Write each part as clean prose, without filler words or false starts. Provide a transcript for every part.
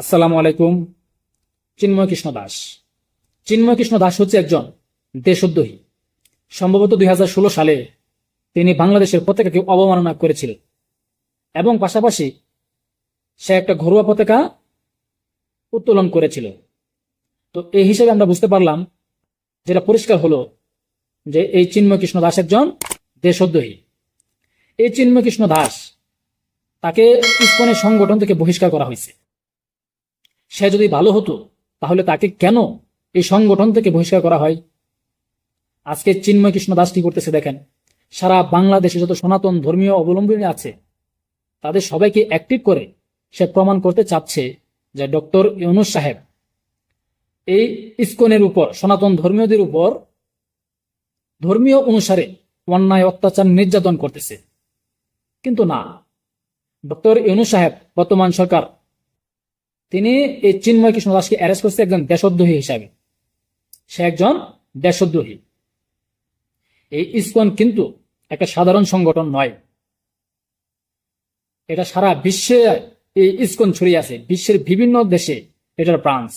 আসসালামু আলাইকুম। চিন্ময় কৃষ্ণ দাস। চিন্ময় কৃষ্ণ দাস হচ্ছে একজন দেশদ্রোহী। সম্ভবত 2016 সালে তিনি বাংলাদেশের পতাকাকে অবমাননা করেছিলেন এবং পাশাপাশি সে একটা ঘরোয়া পতাকা উত্তোলন করেছিল। তো এই হিসেবে আমরা বুঝতে পারলাম, যেটা পরিষ্কার হলো যে এই চিন্ময় কৃষ্ণ দাস একজন দেশদ্রোহী। এই চিন্ময় কৃষ্ণ দাস, তাকে ইসকনের সংগঠন থেকে বহিষ্কার করা হয়েছে। সে যদি ভালো হতো তাহলে তাকে কেন এই সংগঠন থেকে বহিষ্কার করা হয়? আজকে চিন্ময় কৃষ্ণ দাস কি করতেছে দেখেন। সারা বাংলাদেশে যত সনাতন ধর্মীয় অবলম্বনী আছে তাদের সবাইকে অ্যাক্টিভ করে সে প্রমাণ করতে চাচ্ছে যে ডক্টর ইউনূস সাহেব এই ইসকনের উপর, সনাতন ধর্মীয়দের উপর ধর্মীয় অনুসারে অন্যায়, অত্যাচার, নির্যাতন করতেছে। কিন্তু না, ডক্টর ইউনূস সাহেব, বর্তমান সরকার, তিনি এই চিন্ময় কৃষ্ণ দাসকে অ্যারেস্ট করছে একজন দেশদ্রোহী হিসাবে। সে একজন দেশদ্রোহী। এই ইসকন কিন্তু একটা সাধারণ সংগঠন নয়। এটা সারা বিশ্বে এই ইসকন ছড়িয়ে আছে, বিশ্বের বিভিন্ন দেশে এটার ব্রাঞ্চ।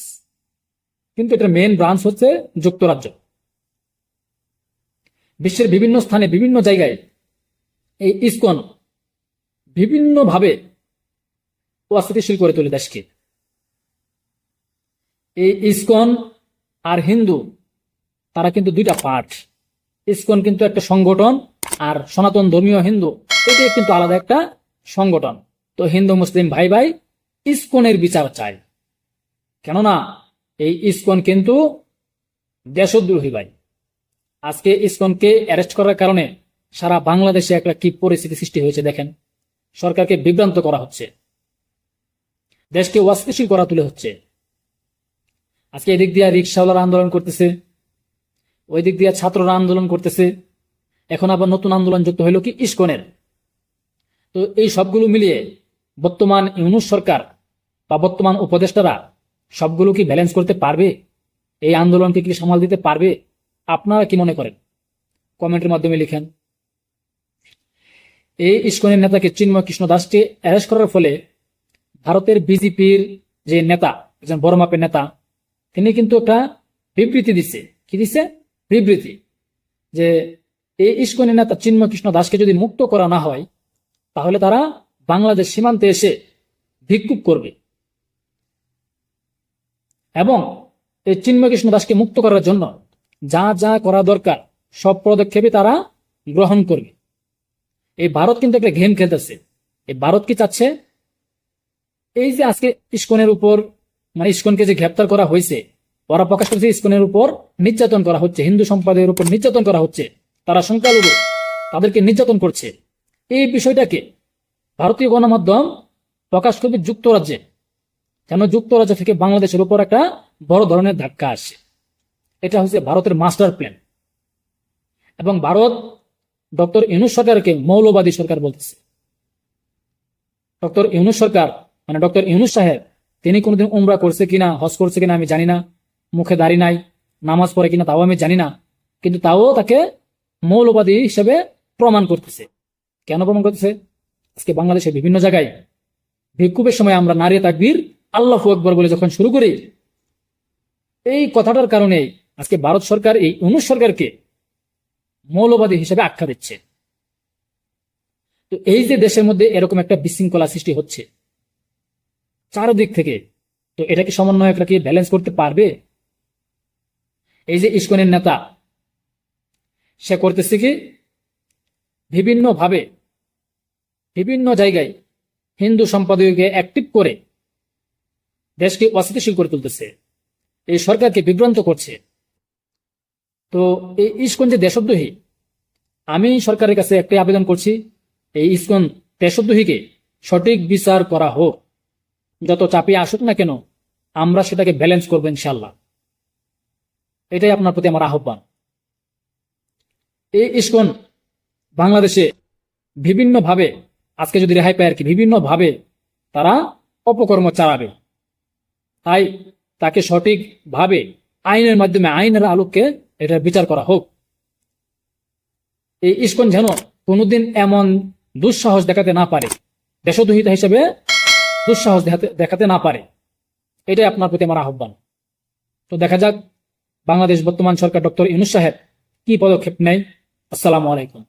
কিন্তু এটার মেইন ব্রাঞ্চ হচ্ছে যুক্তরাজ্য। বিশ্বের বিভিন্ন স্থানে, বিভিন্ন জায়গায় এই ইসকন বিভিন্নভাবে অস্থিতিশীল করে তোলে দেশকে। এই ইসকন আর হিন্দু, তারা কিন্তু দুইটা পার্ট। ইসকন কিন্তু একটা সংগঠন, আর সনাতন ধর্মীয় হিন্দু এটা কিন্তু আলাদা একটা সংগঠন। তো হিন্দু মুসলিম ভাই ভাই ইসকনের বিচার চায়, কেননা এই ইসকন কিন্তু দেশদ্রোহী ভাই। আজকে ইসকনকে অ্যারেস্ট করার কারণে সারা বাংলাদেশে একটা কি পরিস্থিতি সৃষ্টি হয়েছে দেখেন। সরকারকে বিভ্রান্ত করা হচ্ছে, দেশকে অস্থিতিশীল করা তুলে হচ্ছে। আজকে এদিক দিয়ে রিক্সাওয়ালারা আন্দোলন করতেছে, ওই দিক দিয়ে ছাত্ররা আন্দোলন করতেছে, এখন আবার নতুন আন্দোলন যুক্ত হইল কি ইসকনের। তো এই সবগুলো মিলিয়ে বর্তমান ইউনূস সরকার বা বর্তমান উপদেষ্টারা সবগুলো কি ব্যালেন্স করতে পারবে? এই আন্দোলনকে কি সামাল দিতে পারবে? আপনারা কি মনে করেন? কমেন্টের মাধ্যমে লিখেন। এই ইসকনের নেতাকে চিন্ময় কৃষ্ণ দাসকে অ্যারেস্ট করার ফলে ভারতের বিজেপির যে নেতা, একজন বড় মাপের নেতা, তিনি কিন্তু একটা বিবৃতি দিচ্ছে। কি দিচ্ছে? বিবৃতি যে এই ইসকনের নেতা চিন্ময় কৃষ্ণ দাসকে যদি মুক্ত করা না হয় তাহলে তারা বাংলাদেশ সীমান্তে এসে ভিক্ষুক করবে, এবং এই চিন্ময় কৃষ্ণ দাসকে মুক্ত করার জন্য যা যা করা দরকার সব পদক্ষেপই তারা গ্রহণ করবে। এই ভারত কিন্তু একটা গেম খেলতেছে। এই ভারত কি চাচ্ছে? এই যে আজকে ইসকনের উপর, মানে ইসকনকে যে গ্রেপ্তার করা হয়েছে, ওরা প্রকাশ করেছে ইসকনের উপর নির্যাতন করা হচ্ছে, হিন্দু সম্প্রদায়ের উপর নির্যাতন করা হচ্ছে, তারা সংখ্যালঘু, তাদেরকে নির্যাতন করছে। এই বিষয়টাকে ভারতীয় গণমাধ্যম প্রকাশ করবে যুক্তরাজ্যে, কেন যুক্তরাজ্য থেকে বাংলাদেশের উপর একটা বড় ধরনের ধাক্কা আসে। এটা হচ্ছে ভারতের মাস্টার প্ল্যান। এবং ভারত ডক্টর ইউনূস সরকারকে মৌলবাদী সরকার বলতেছে। ডক্টর ইউনূস সরকার, মানে ডক্টর ইউনূস সাহেব, তিনি কোনোদিন উমরা করছে কিনা, হজ করছে কিনা আমি জানি না, মুখে দাড়ি নাই, নামাজ পড়ে কিনা তাও আমি জানি না, কিন্তু তাও তাকে মৌলবাদী হিসেবে প্রমাণ করতেছে। কেন প্রমাণ করতেছে? আজকে বাংলাদেশের বিভিন্ন জায়গায় ভিক্ষুকের সময় আমরা নারে তাকবীর, আল্লাহু আকবার বলে যখন শুরু করি, এই কথাটার কারণে আজকে ভারত সরকার এই ইউনূস সরকারকে মৌলবাদী হিসেবে আখ্যা দিচ্ছে। তো এই যে দেশের মধ্যে এরকম একটা বিশৃঙ্খলা সৃষ্টি হচ্ছে চারদিক থেকে, তো এটা কি সমন্বয়করা কি ব্যালেন্স করতে পারবে? এই যে ইসকনের নেতা, সে করতেছে কি বিভিন্নভাবে বিভিন্ন জায়গায় হিন্দু সম্প্রদায়কে অ্যাক্টিভ করে দেশকে অস্থিতিশীল করে তুলতেছে, এই সরকারকে বিভ্রান্ত করছে। তো এই ইসকন যে দেশদ্রোহী, আমি সরকারের কাছে একটাই আবেদন করছি, এই ইসকন দেশদ্রোহীকে সঠিক বিচার করা হোক। যত চাপিয়ে আসুক না কেন, আমরা সেটাকে ব্যালেন্স করবো ইনশাল্লাহ। এটাই আপনার প্রতি আমার আহ্বান। এই ইসকন বাংলাদেশে বিভিন্নভাবে, আজকে যদি রেহাই পায় আর কি, বিভিন্নভাবে তারা অপকর্ম চালাবে। তাই তাকে সঠিকভাবে আইনের মাধ্যমে, আইনের আলোকে এটার বিচার করা হোক। এই ইসকন যেন কোনোদিন এমন দুঃসাহস দেখাতে না পারে, দেশদ্রোহিতা হিসেবে দুঃসাহস দেখাতে না পারে। এটাই আপনার প্রতি আমার আহ্বান। তো দেখা যাক বাংলাদেশ বর্তমান সরকার ডক্টর ইউনূস সাহেব কি পদক্ষেপ নেয়। আসসালামু আলাইকুম।